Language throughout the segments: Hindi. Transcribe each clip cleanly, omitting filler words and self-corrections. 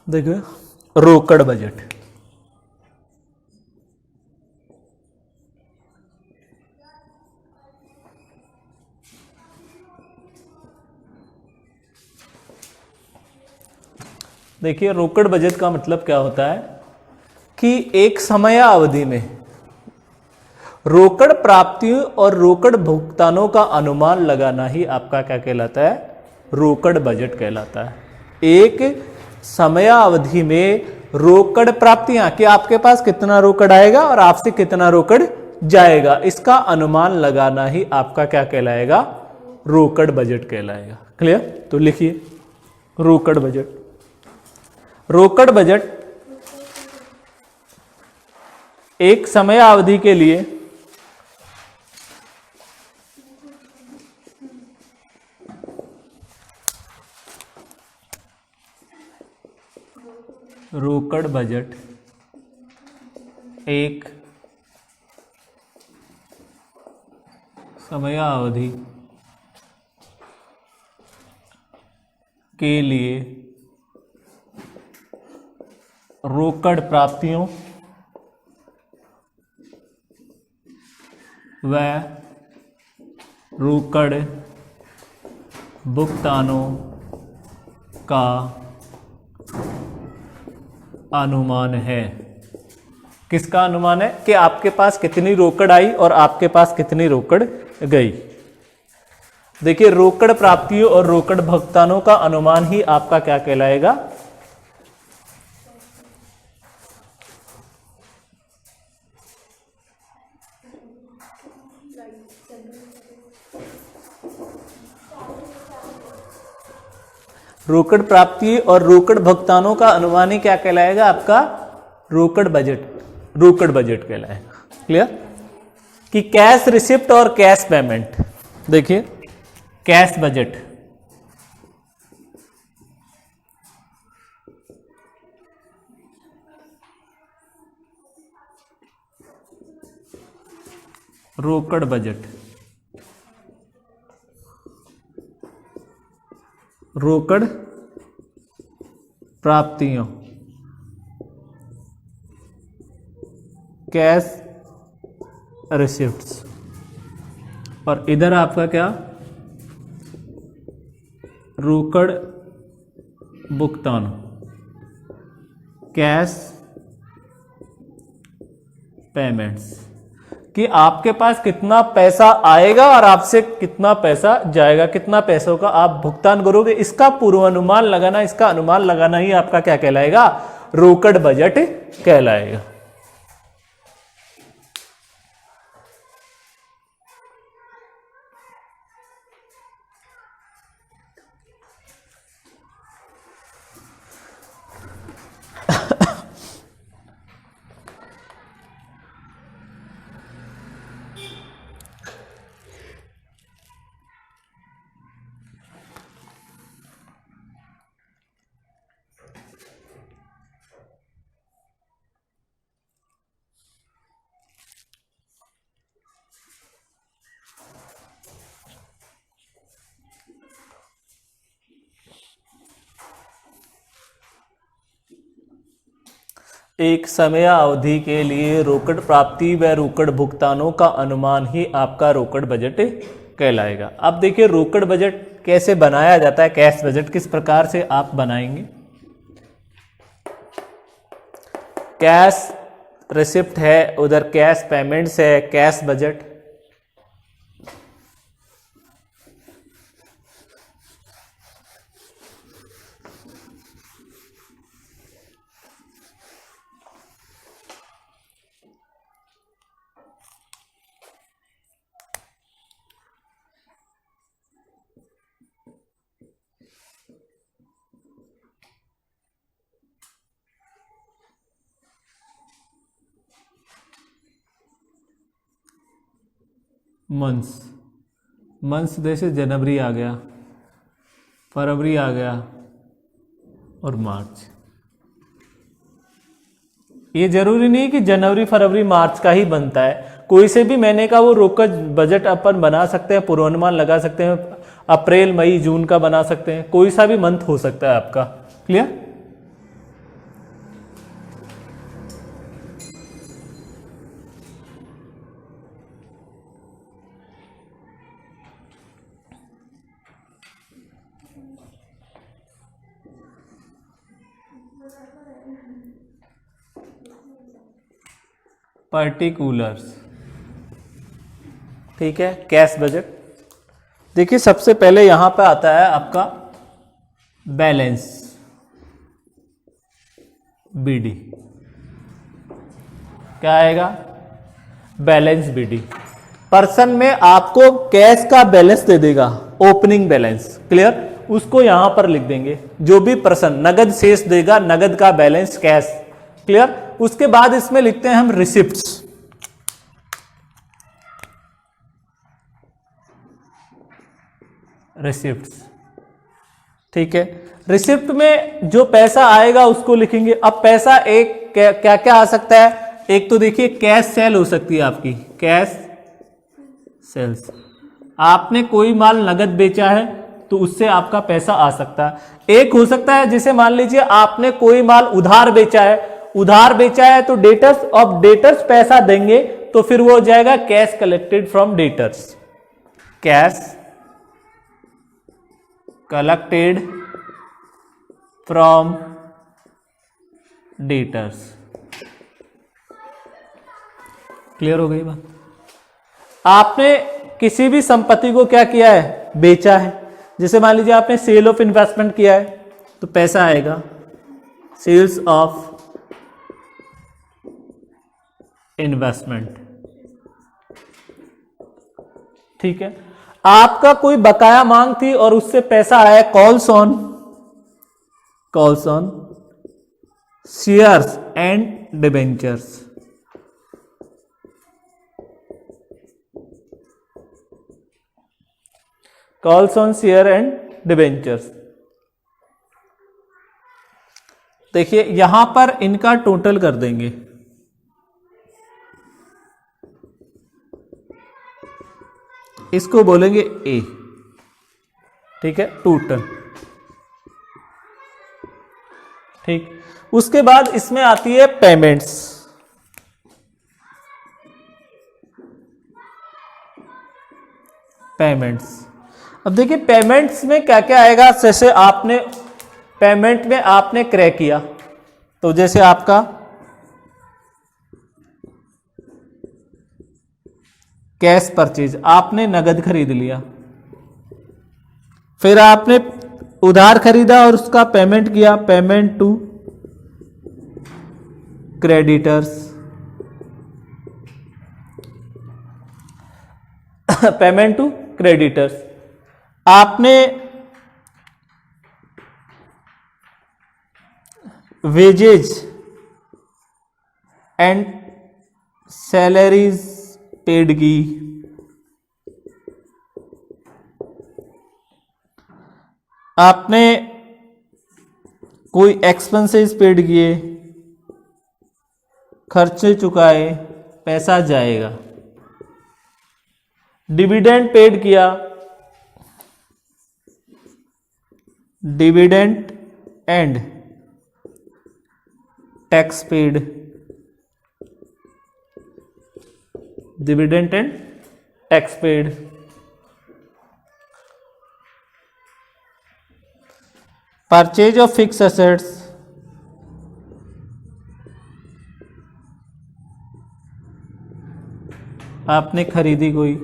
देखिए रोकड़ बजट, देखिए रोकड़ बजट का मतलब क्या होता है कि एक समयावधि में रोकड़ प्राप्तियों और रोकड़ भुगतानों का अनुमान लगाना ही आपका क्या कहलाता है, रोकड़ बजट कहलाता है। एक समयावधि में रोकड़ प्राप्तियां कि आपके पास कितना रोकड़ आएगा और आपसे कितना रोकड़ जाएगा, इसका अनुमान लगाना ही आपका क्या कहलाएगा, रोकड़ बजट कहलाएगा। क्लियर? तो लिखिए रोकड़ बजट। रोकड़ बजट एक समयावधि के लिए रोकड़ बजट एक समयावधि के लिए रोकड़ प्राप्तियों व रोकड़ भुगतानों का अनुमान है। किसका अनुमान है? कि आपके पास कितनी रोकड़ आई और आपके पास कितनी रोकड़ गई। देखिए रोकड़ प्राप्तियों और रोकड़ भुगतानों का अनुमान ही आपका क्या कहलाएगा, रोकड़ प्राप्ति और रोकड़ भुगतानों का अनुमान ही क्या कहलाएगा, आपका रोकड़ बजट, रोकड़ बजट कहलाएगा। क्लियर? कि कैश रिसिप्ट और कैश पेमेंट, देखिए कैश बजट, रोकड़ बजट, रोकड़ प्राप्तियों, कैश रिसिप्ट्स, और इधर आपका क्या, रोकड़ भुगतान, कैश पेमेंट्स। कि आपके पास कितना पैसा आएगा और आपसे कितना पैसा जाएगा, कितना पैसों का आप भुगतान करोगे, इसका पूर्वानुमान लगाना, इसका अनुमान लगाना ही आपका क्या कहलाएगा, रोकड़ बजट कहलाएगा। एक समय अवधि के लिए रोकड़ प्राप्ति व रोकड़ भुगतानों का अनुमान ही आपका रोकड़ बजट कहलाएगा। अब देखिए रोकड़ बजट कैसे बनाया जाता है, कैश बजट किस प्रकार से आप बनाएंगे। कैश रिसिप्ट है, उधर कैश पेमेंट्स है, कैश बजट। मंथ्स जैसे जनवरी आ गया, फरवरी आ गया और मार्च। ये जरूरी नहीं कि जनवरी फरवरी मार्च का ही बनता है, कोई से भी महीने का वो रोकड़ बजट अपन बना सकते हैं, पूर्वानुमान लगा सकते हैं। अप्रैल मई जून का बना सकते हैं, कोई सा भी मंथ हो सकता है आपका। क्लियर? पर्टिकुलर्स। ठीक है, कैश बजट। देखिए सबसे पहले यहां पे आता है आपका बैलेंस, बीडी। क्या आएगा? Balance BD. पर्सन में आपको कैश का बैलेंस दे देगा, ओपनिंग बैलेंस। क्लियर? उसको यहां पर लिख देंगे। जो भी पर्सन नगद शेष देगा, नगद का बैलेंस कैश। क्लियर? उसके बाद इसमें लिखते हैं हम रिसिप्ट्स। रिसिप्ट्स। ठीक है, रिसिप्ट में जो पैसा आएगा उसको लिखेंगे। अब पैसा एक क्या क्या आ सकता है? एक तो देखिए कैश सेल हो सकती है आपकी, कैश सेल्स। आपने कोई माल नगद बेचा है तो उससे आपका पैसा आ सकता है। एक हो सकता है जैसे मान लीजिए आपने कोई माल उधार बेचा है, उधार बेचा है तो डेटर्स, अब डेटर्स पैसा देंगे तो फिर वो हो जाएगा cash collected from debtors. Cash collected from debtors. Clear हो गई बात? आपने किसी भी संपत्ति को क्या किया है? बेचा है। जैसे मान लीजिए आपने सेल ऑफ इन्वेस्टमेंट किया है तो पैसा आएगा सेल्स ऑफ इन्वेस्टमेंट। ठीक है, आपका कोई बकाया मांग थी और उससे पैसा आया calls on shares and debentures. Calls on share and debentures. देखिए यहां पर इनका टोटल कर देंगे। इसको बोलेंगे ए। ठीक है, टोटल। ठीक, उसके बाद इसमें आती है पेमेंट्स। पेमेंट्स। अब देखिए पेमेंट्स में क्या क्या आएगा। जैसे आपने पेमेंट में आपने क्रय किया तो जैसे आपका कैश परचेज, आपने नगद खरीद लिया, फिर आपने उधार खरीदा और उसका पेमेंट किया, payment to creditors. Payment to creditors. आपने वेजेज एंड सैलरीज पेड की, आपने कोई एक्सपेंसेस पेड किए, खर्चे चुकाए, पैसा जाएगा। डिविडेंड पेड किया, dividend and tax paid, dividend and tax paid. Purchase of fix assets, आपने खरीदी कोई।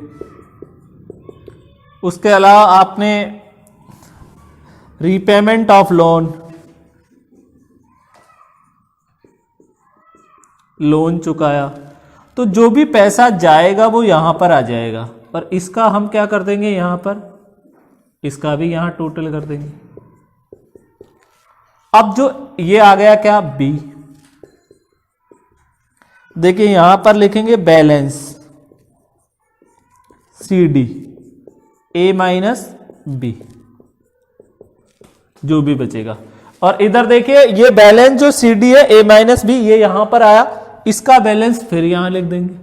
उसके अलावा आपने रीपेमेंट ऑफ लोन, लोन चुकाया। तो जो भी पैसा जाएगा वो यहां पर आ जाएगा और इसका हम क्या कर देंगे यहां पर, इसका भी यहां टोटल कर देंगे। अब जो ये आ गया क्या, बी। देखिए यहां पर लिखेंगे बैलेंस सी डी, ए माइनस बी, जो भी बचेगा। और इधर देखिए ये बैलेंस जो सी डी है, ए माइनस बी, ये यहां पर आया, इसका बैलेंस फिर यहां लिख देंगे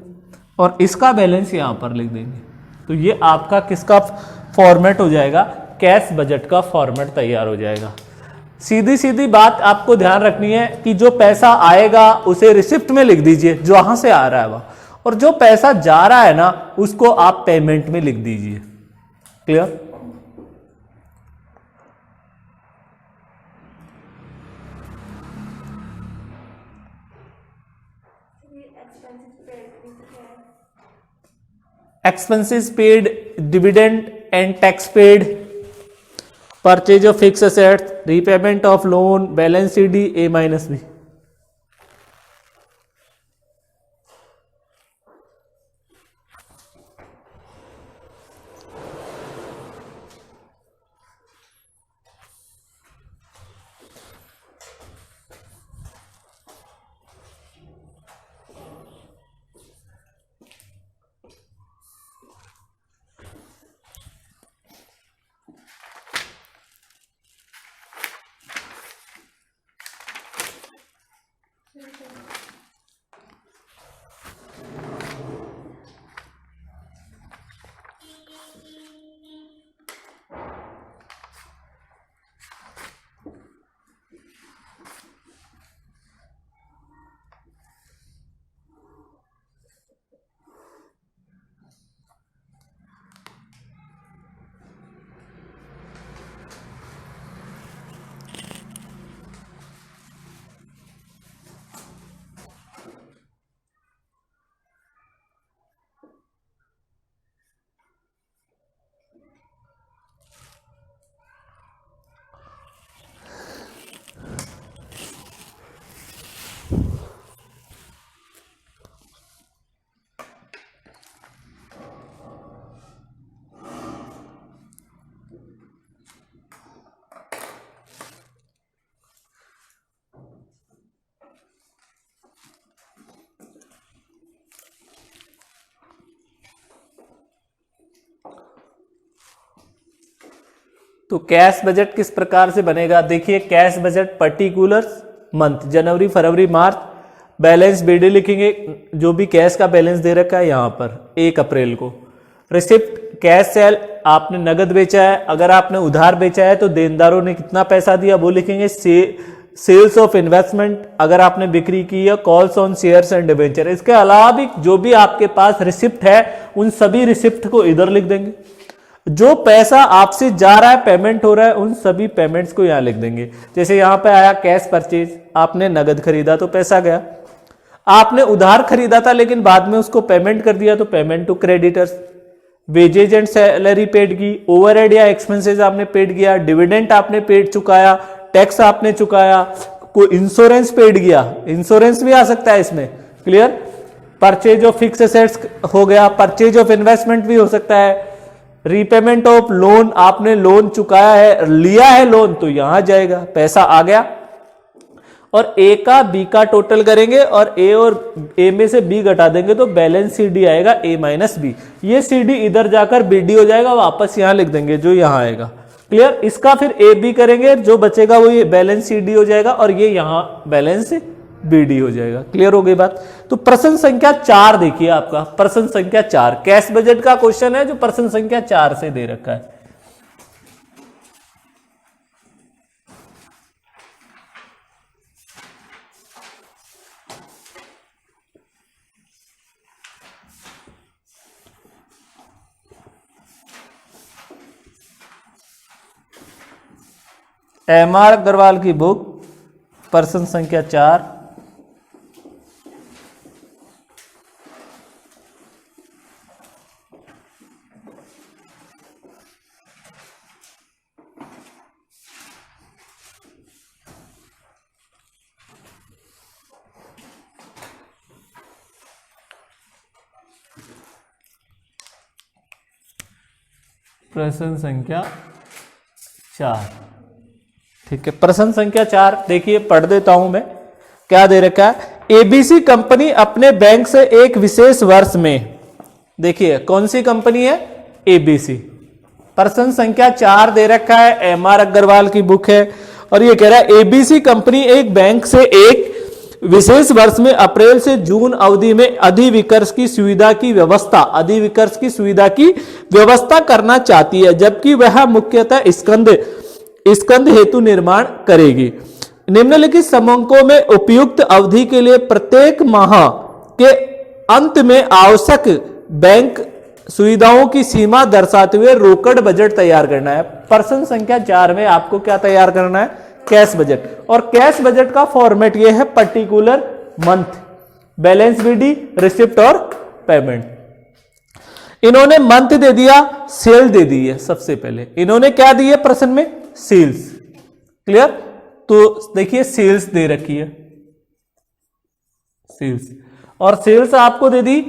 और इसका बैलेंस यहां पर लिख देंगे। तो ये आपका किसका फॉर्मेट हो जाएगा, कैश बजट का फॉर्मेट तैयार हो जाएगा। सीधी सीधी बात आपको ध्यान रखनी है कि जो पैसा आएगा उसे रिसिप्ट में लिख दीजिए जहां से आ रहा है वह, और जो पैसा जा रहा है ना उसको आप पेमेंट में लिख दीजिए। Clear? expenses paid, dividend and tax paid, purchase of fixed assets, repayment of loan, balance CD A minus B. तो कैश बजट किस प्रकार से बनेगा? देखिए कैश बजट पर्टिकुलर मंथ, जनवरी फरवरी मार्च, बैलेंस बीडी लिखेंगे, जो भी कैश का बैलेंस दे रखा है यहां पर 1 अप्रैल को। रिसिप्ट कैश सेल, आपने नगद बेचा है, अगर आपने उधार बेचा है तो देनदारों ने कितना पैसा दिया वो लिखेंगे। सेल्स ऑफ इन्वेस्टमेंट, अगर आपने बिक्री की है, calls on shares and debenture. इसके अलावा भी जो भी आपके पास रिसिप्ट है उन सभी रिसिप्ट को इधर लिख देंगे। जो पैसा आपसे जा रहा है, पेमेंट हो रहा है, उन सभी पेमेंट्स को यहां लिख देंगे। जैसे यहां पे आया कैश परचेज, आपने नगद खरीदा तो पैसा गया, आपने उधार खरीदा था लेकिन बाद में उसको पेमेंट कर दिया तो payment to creditors. Wages and salary paid की, ओवरहेड या एक्सपेंसेस आपने पेड किया, डिविडेंड आपने पेड चुकाया, टैक्स आपने चुकाया, कोई इंश्योरेंस पेड किया, इंश्योरेंस भी आ सकता है इसमें, clear. Purchase of fix assets हो गया, परचेज ऑफ इन्वेस्टमेंट भी हो सकता है, रीपेमेंट ऑफ लोन, आपने लोन चुकाया है, लिया है लोन तो यहां जाएगा, पैसा आ गया। और ए का बी का टोटल करेंगे और ए में से बी घटा देंगे तो बैलेंस सी डी आएगा ए माइनस बी। ये सी डी इधर जाकर बी डी हो जाएगा, वापस यहां लिख देंगे जो यहां आएगा, क्लियर। इसका फिर ए बी करेंगे, जो बचेगा वो ये बैलेंस सी डी हो जाएगा और ये यहां बैलेंस बी डी हो जाएगा। क्लियर हो गई बात। तो प्रश्न संख्या 4 देखिए, आपका प्रश्न संख्या 4 कैश बजट का क्वेश्चन है जो प्रश्न संख्या 4 से दे रखा है। एम.आर. अग्रवाल की बुक प्रश्न संख्या 4। प्रश्न संख्या 4, ठीक है। प्रश्न संख्या 4 देखिए, पढ़ देता हूं मैं, क्या दे रखा है। एबीसी कंपनी अपने बैंक से एक विशेष वर्ष में, देखिए कौन सी कंपनी है, एबीसी। प्रश्न संख्या 4 दे रखा है, एम.आर. अग्रवाल की बुक है और ये कह रहा है एबीसी कंपनी एक बैंक से एक विशेष वर्ष में अप्रैल से जून अवधि में अधिविकर्ष की सुविधा की व्यवस्था, अधिविकर्ष की सुविधा की व्यवस्था करना चाहती है, जबकि वह मुख्यतः स्कंद हेतु निर्माण करेगी। निम्नलिखित समंकों में उपयुक्त अवधि के लिए प्रत्येक माह के अंत में आवश्यक बैंक सुविधाओं की सीमा दर्शाते हुए रोकड़ बजट तैयार करना है। प्रश्न संख्या 4 में आपको क्या तैयार करना है, कैश बजट। और कैश बजट का फॉर्मेट ये है particular month, balance BD, receipt और पेमेंट। इन्होंने मंथ दे दिया, सेल दे दी है। सबसे पहले इन्होंने क्या दी है प्रश्न में, सेल्स। क्लियर। तो देखिए सेल्स दे रखी है, सेल्स, और सेल्स आपको दे दी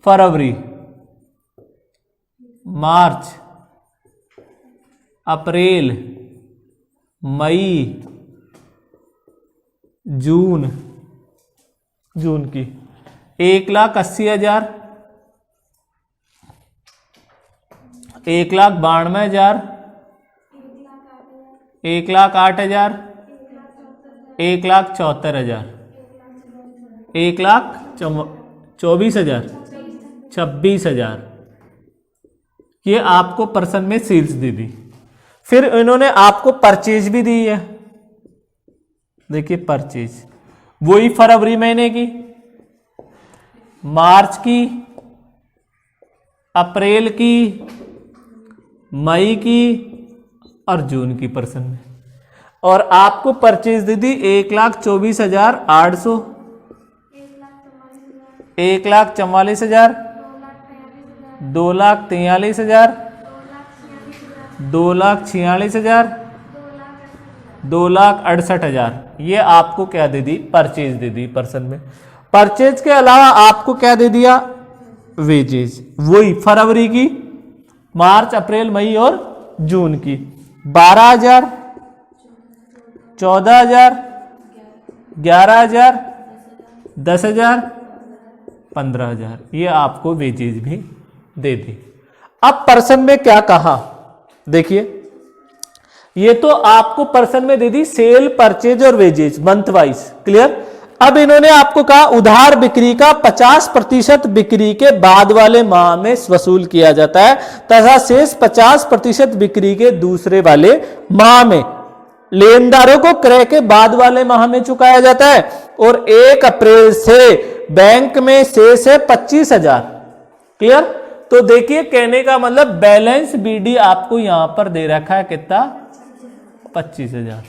फरवरी, मार्च, अप्रैल, मई, जून, जून की 1,80,000, 1,92,000, 1,08,000, 1,74,000, 1,24,000, 26,000, ये आपको पर्सन में सेल्स दे दी। फिर इन्होंने आपको परचेज भी दी है। देखिए परचेज वही फरवरी महीने की, मार्च की, अप्रैल की, मई की और जून की पर्सन में। और आपको परचेज दे दी 1,24,800, 1,44,000, 2,43,000, 2,46,000, 2,68,000, ये आपको क्या दे दी, परचेज दे दी पर्सन में। परचेज के अलावा आपको क्या दे दिया, वेजेज, वही फरवरी की, मार्च, अप्रैल, मई और जून की 12,000, 14,000, 11,000, 10,000, 15,000, ये आपको वेजेज भी दे दी। अब पर्सन में क्या कहा, देखिए ये तो आपको पर्सन में दे दी सेल, परचेज और वेजेज मंथ वाइज। क्लियर। अब इन्होंने आपको कहा उधार बिक्री का 50% बिक्री के बाद वाले माह में वसूल किया जाता है तथा शेष 50% बिक्री के दूसरे वाले माह में लेनदारों को क्रय के बाद वाले माह में चुकाया जाता है। और 1 अप्रैल से बैंक में शेष है 25,000। क्लियर। तो देखिए कहने का मतलब बैलेंस बीडी आपको यहां पर दे रखा है कितना, 25,000।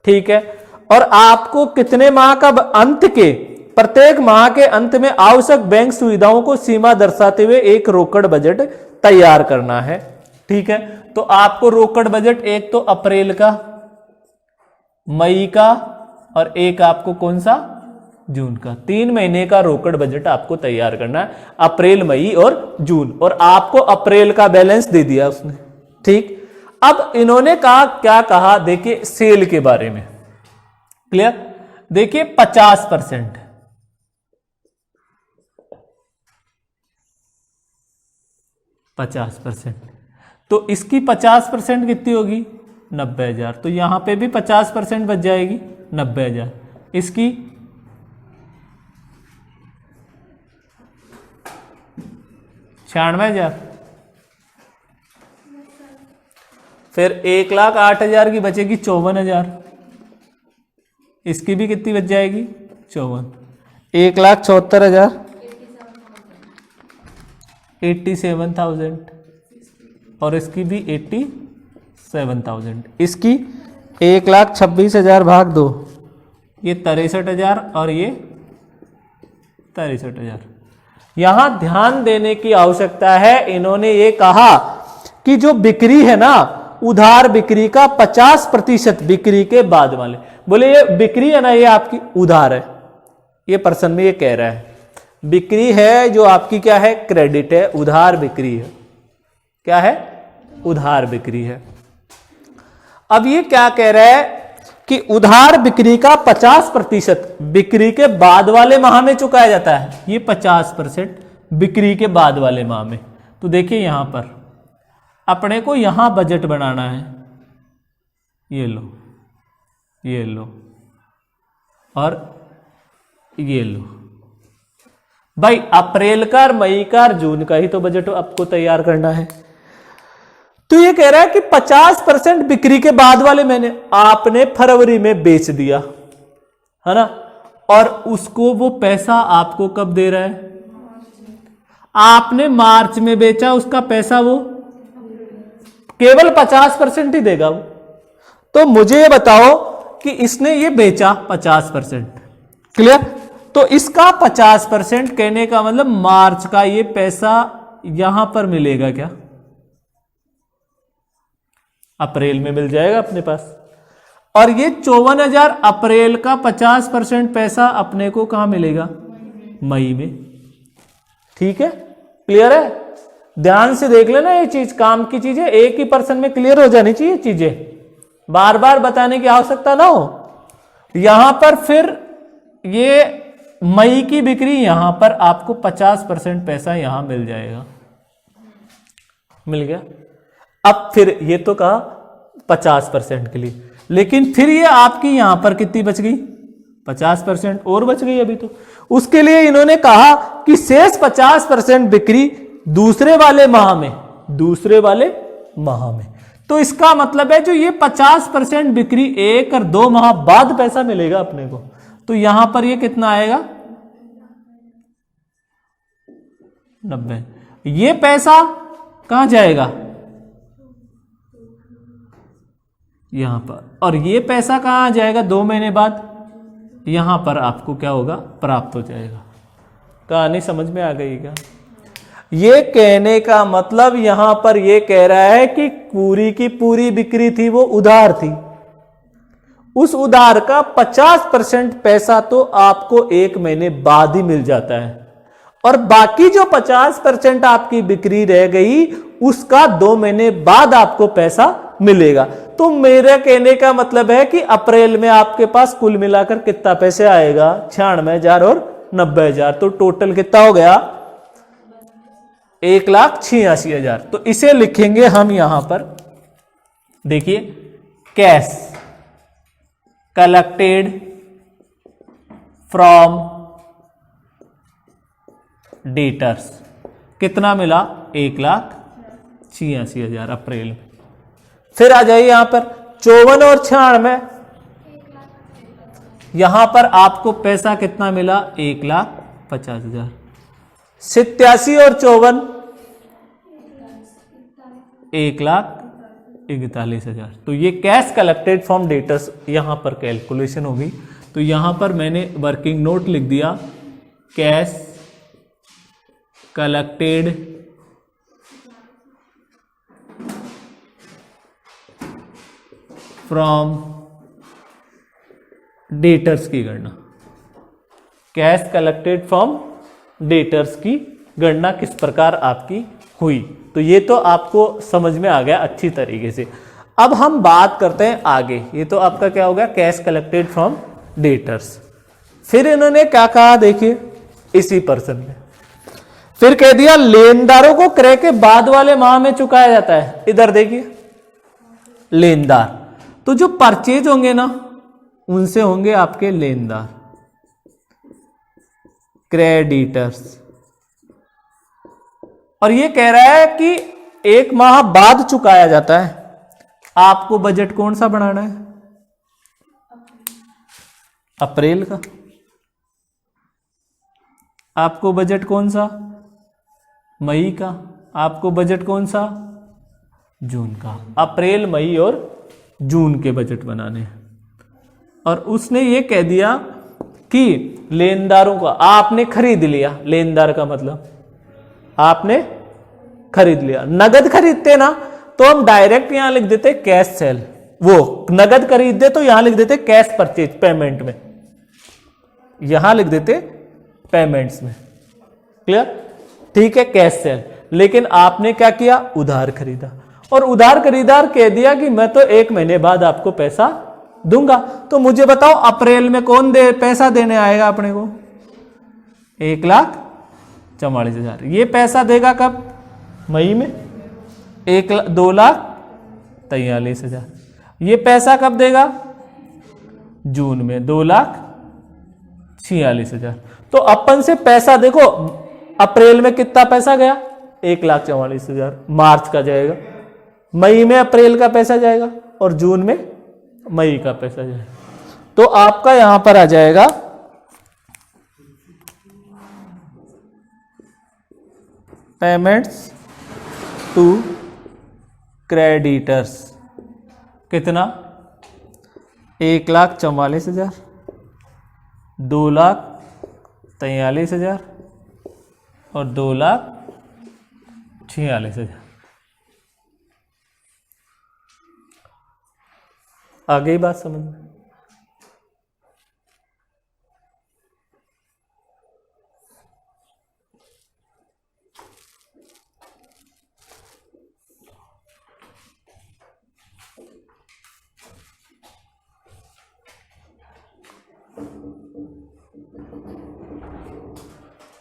ठीक है। और आपको कितने माह का अंत के, प्रत्येक माह के अंत में आवश्यक बैंक सुविधाओं को सीमा दर्शाते हुए एक रोकड़ बजट तैयार करना है। ठीक है। तो आपको रोकड़ बजट एक तो अप्रैल का, मई का और एक आपको कौन सा, जून का। 3 महीने का रोकड़ बजट आपको तैयार करना है, अप्रैल, मई और जून। और आपको अप्रैल का बैलेंस दे दिया उसने। ठीक। अब इन्होंने कहा, क्या कहा, देखिए सेल के बारे में। क्लियर। देखिए 50%, 50%, तो इसकी 50% कितनी होगी, 90,000। तो यहां पे भी 50% बच जाएगी, 90,000। इसकी 96,000। फिर 1,08,000 की बचेगी 54,000। इसकी भी कितनी बच जाएगी, 54। 1,74,000, 87,000 और इसकी भी 87,000। इसकी 1,26,000 भाग 2, ये 63,000 और ये 63,000। यहां ध्यान देने की आवश्यकता है, इन्होंने ये कहा कि जो बिक्री है ना, उधार बिक्री का 50% बिक्री के बाद वाले, बोले ये बिक्री है ना, ये आपकी उधार है। ये पर्सन में ये कह रहा है बिक्री है जो आपकी क्या है, क्रेडिट है, उधार बिक्री है। क्या है, उधार बिक्री है। अब ये क्या कह रहा है कि उधार बिक्री का 50% बिक्री के बाद वाले माह में चुकाया जाता है। ये 50% बिक्री के बाद वाले माह में। तो देखिए यहां पर अपने को यहां बजट बनाना है, ये लो, ये लो और ये लो भाई। अप्रैल का, मई का, जून का ही तो बजट आपको तैयार करना है। तो ये कह रहा है कि 50% बिक्री के बाद वाले महीने आपने फरवरी में बेच दिया है ना, और उसको वो पैसा आपको कब दे रहा है, आपने मार्च में बेचा, उसका पैसा वो केवल 50% ही देगा वो। तो मुझे ये बताओ कि इसने ये बेचा 50%। क्लियर। तो इसका 50% कहने का मतलब मार्च का ये पैसा यहां पर मिलेगा क्या? अप्रैल में मिल जाएगा अपने पास। और ये 54,000 अप्रैल का 50% पैसा अपने को कहां मिलेगा? मई में। ठीक है, क्लियर है? ध्यान से देख लेना, ये चीज काम की चीजें एक ही पर्सन में क्लियर हो जानी चाहिए, चीजें बार बार बताने की आवश्यकता ना हो। यहां पर फिर ये मई की बिक्री, यहां पर आपको 50% पैसा यहां मिल जाएगा, मिल गया। अब फिर ये तो कहा 50% के लिए, लेकिन फिर ये आपकी यहां पर कितनी बच गई? 50% और बच गई अभी तो। उसके लिए इन्होंने कहा कि शेष 50% बिक्री दूसरे वाले माह में, दूसरे वाले माह में। तो इसका मतलब है जो ये 50% बिक्री 1 और 2 माह बाद पैसा मिलेगा अपने को, तो यहां पर ये कितना आएगा? 90। ये पैसा कहां जाएगा? यहां पर। और ये पैसा कहां जाएगा? 2 महीने बाद यहां पर आपको क्या होगा? प्राप्त हो जाएगा। कहानी समझ में आ गई क्या? ये कहने का मतलब यहां पर ये कह रहा है कि पूरी की पूरी बिक्री थी वो उधार थी, उस उधार का 50% पैसा तो आपको 1 महीने बाद ही मिल जाता है, और बाकी जो 50% आपकी बिक्री रह गई उसका 2 महीने बाद आपको पैसा मिलेगा। तो मेरे कहने का मतलब है कि अप्रैल में आपके पास कुल मिलाकर कितना पैसे आएगा? 96,000 और 90,000। तो टोटल कितना हो गया? 1,86,000। तो इसे लिखेंगे हम यहां पर, देखिए, कैश कलेक्टेड फ्रॉम डेटर्स। कितना मिला? 1,86,000 अप्रैल में। फिर आ जाइए यहां पर 54 और 96, यहां पर आपको पैसा कितना मिला? 1,50,000। 87 और 54 1,41,000। तो ये कैश कलेक्टेड फ्रॉम डेटर्स यहां पर कैलकुलेशन होगी। तो यहां पर मैंने वर्किंग नोट लिख दिया, कैश कलेक्टेड फ्रॉम डेटर्स की गणना, कैश कलेक्टेड फ्रॉम डेटर्स की गणना किस प्रकार आपकी हुई। तो ये तो आपको समझ में आ गया अच्छी तरीके से। अब हम बात करते हैं आगे। ये तो आपका क्या हो गया? Cash collected from debtors. फिर इन्होंने क्या कहा? देखिए, इसी पर्सन में फिर कह दिया लेनदारों को क्रय के बाद वाले माह में चुकाया जाता है। इधर देखिए, लेनदार तो जो परचेज होंगे ना, उनसे होंगे आपके लेनदार, क्रेडिटर्स। और ये कह रहा है कि 1 माह बाद चुकाया जाता है। आपको बजट कौन सा बनाना है? अप्रैल का। आपको बजट कौन सा? मई का। आपको बजट कौन सा? जून का। अप्रैल, मई और जून के बजट बनाने हैं। और उसने ये कह दिया कि लेनदारों का आपने खरीद लिया। लेनदार का मतलब आपने खरीद लिया। नगद खरीदते ना तो हम डायरेक्ट यहां लिख देते कैश सेल, वो नगद खरीदते तो यहां लिख देते कैश परचेज, पेमेंट में यहां लिख देते पेमेंट्स में। क्लियर? ठीक है, कैश सेल। लेकिन आपने क्या किया? उधार खरीदा। और उधार खरीदार कह दिया कि मैं तो 1 महीने बाद आपको पैसा दूंगा। तो मुझे बताओ अप्रैल में कौन पैसा देने आएगा अपने को? 1,44,000। ये पैसा देगा कब? मई में 2,43,000। ये पैसा कब देगा? जून में 2,46,000। तो अपन से पैसा देखो, अप्रैल में कितना पैसा गया? 1,44,000 मार्च का जाएगा, मई में अप्रैल का पैसा जाएगा, और जून में मई का पैसा जाएगा। तो आपका यहां पर आ जाएगा पेमेंट्स टू क्रेडिटर्स। कितना? 1,44,000, 2,43,000 और 46,000। आ गई बात समझ में?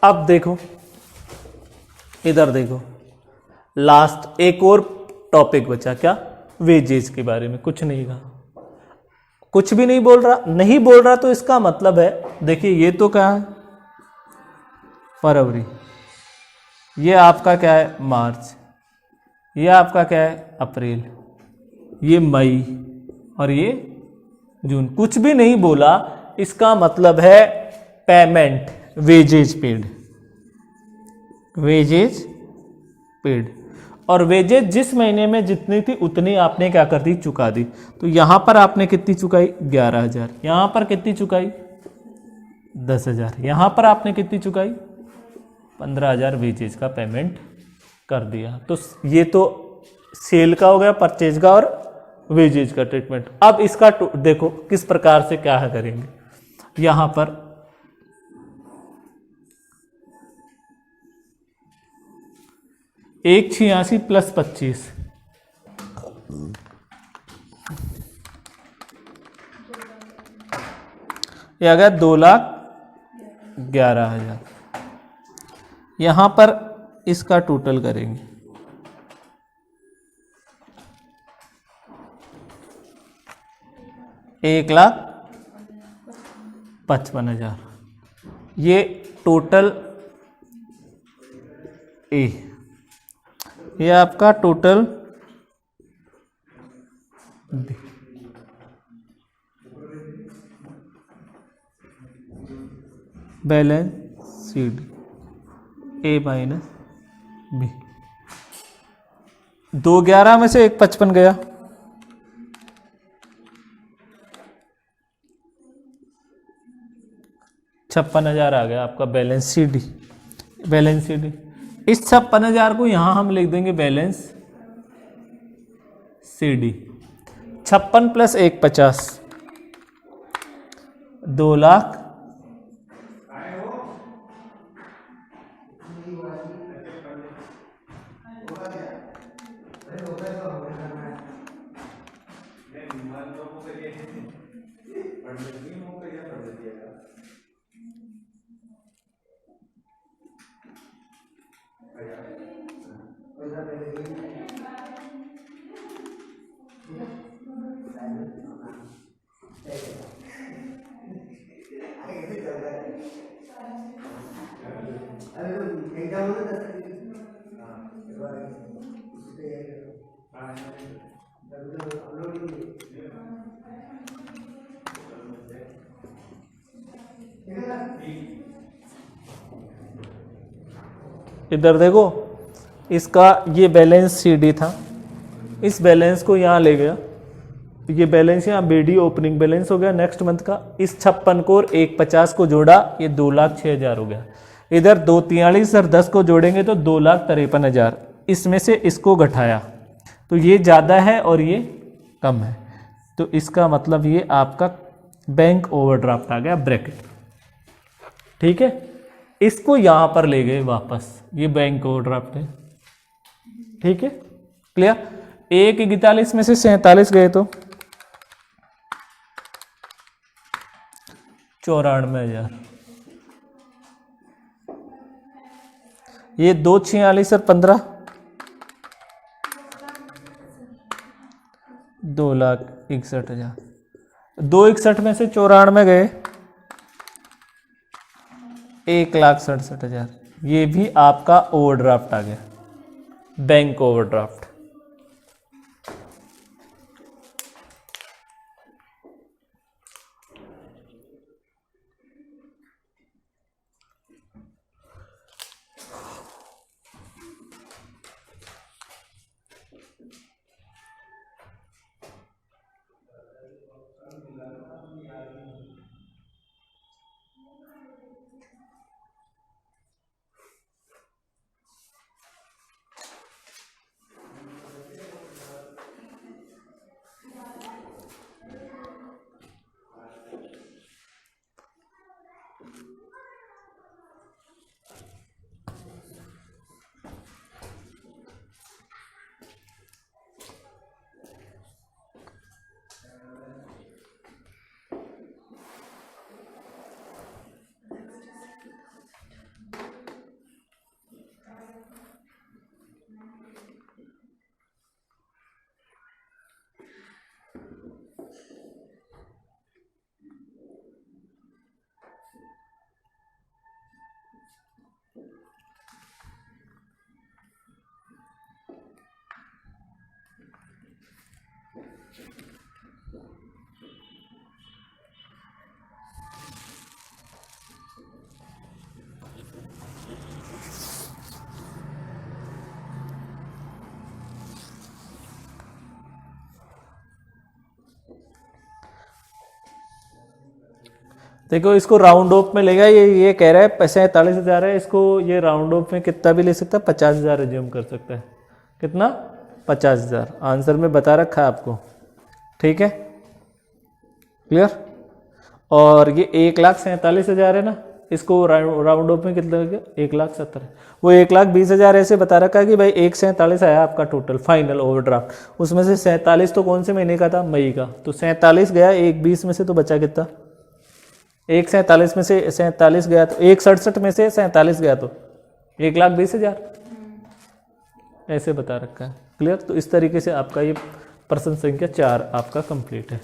अब देखो, इधर देखो, लास्ट एक और टॉपिक बचा, क्या? वेजेज के बारे में कुछ नहीं कहा, कुछ भी नहीं बोल रहा। नहीं बोल रहा तो इसका मतलब है, देखिए ये तो क्या है, फरवरी, ये आपका क्या है, मार्च, ये आपका क्या है, अप्रैल, ये मई, और ये जून। कुछ भी नहीं बोला, इसका मतलब है payment, wages paid, wages paid. और वेजेज जिस महीने में जितनी थी उतनी आपने क्या कर दी, चुका दी। तो यहां पर आपने कितनी चुकाई, 11,000। यहां पर कितनी चुकाई, 10,000। यहां पर आपने कितनी चुकाई, 15,000 वेजेज का पेमेंट कर दिया। तो ये तो सेल का हो गया, परचेज का और वेजेज का ट्रीटमेंट। अब इसका देखो किस प्रकार से क्या करेंगे। यहां पर 186 प्लस 25, ये आ गया 2,11,000। यहां पर इसका टोटल करेंगे, 1,55,000। ये टोटल ए, ये आपका total B. Balance sheet A minus B. 2,11 में से 1,55 गया, 56,000 आ गया आपका balance C D. Balance C D, इस 56,000 को यहां हम लिख देंगे बैलेंस सी डी। 56 प्लस 1,50, 2,00,000। इधर देखो, इसका ये बैलेंस सीडी था, इस बैलेंस को यहाँ ले गया, ये बैलेंस यहाँ बीडी ओपनिंग बैलेंस हो गया नेक्स्ट मंथ का। इस 56 को और 1,50 को जोड़ा, ये 2,06,000 हो गया। इधर 2,43 और 10 को जोड़ेंगे तो 2,53,000। इसमें से इसको घटाया तो ये ज़्यादा है और ये कम है, तो इसका मतलब ये आपका बैंक ओवरड्राफ्ट आ गया ब्रैकेट। ठीक है, इसको यहां पर ले गए वापस, ये बैंक ओवरड्राफ्ट है। ठीक है, क्लियर। 1,41 में से 47 गए तो 94,000। ये 2,46 और 15, 2,61,000। 2,61 में से 94 गए, 1,67,000। ये भी आपका ओवरड्राफ्ट आ गया, बैंक ओवरड्राफ्ट। देखो इसको राउंड ऑफ में लेगा, ये कह रहा है 47,000 है, इसको ये राउंड ऑफ में कितना भी ले सकता है, 50,000 एज्यूम कर सकता है। कितना? 50,000। आंसर में बता रखा है आपको, ठीक है, क्लियर। और ये 1,47,000 है ना, इसको राउंड ऑफ में कितना हो गया, 1,70,000। वो 1,20,000 ऐसे बता रखा है कि भाई 1,47 आया आपका टोटल फाइनल ओवरड्राफ्ट, उसमें से 47 तो कौन से महीने का था, मई का, तो 47 गया, 1,20 में से तो बचा कितना, 1,47 में से 47 गया, तो 1,67 में से 47 गया, तो 1,20,000 ऐसे बता रखा है, क्लियर। तो इस तरीके से आपका ये प्रश्न संख्या 4 आपका कंप्लीट है।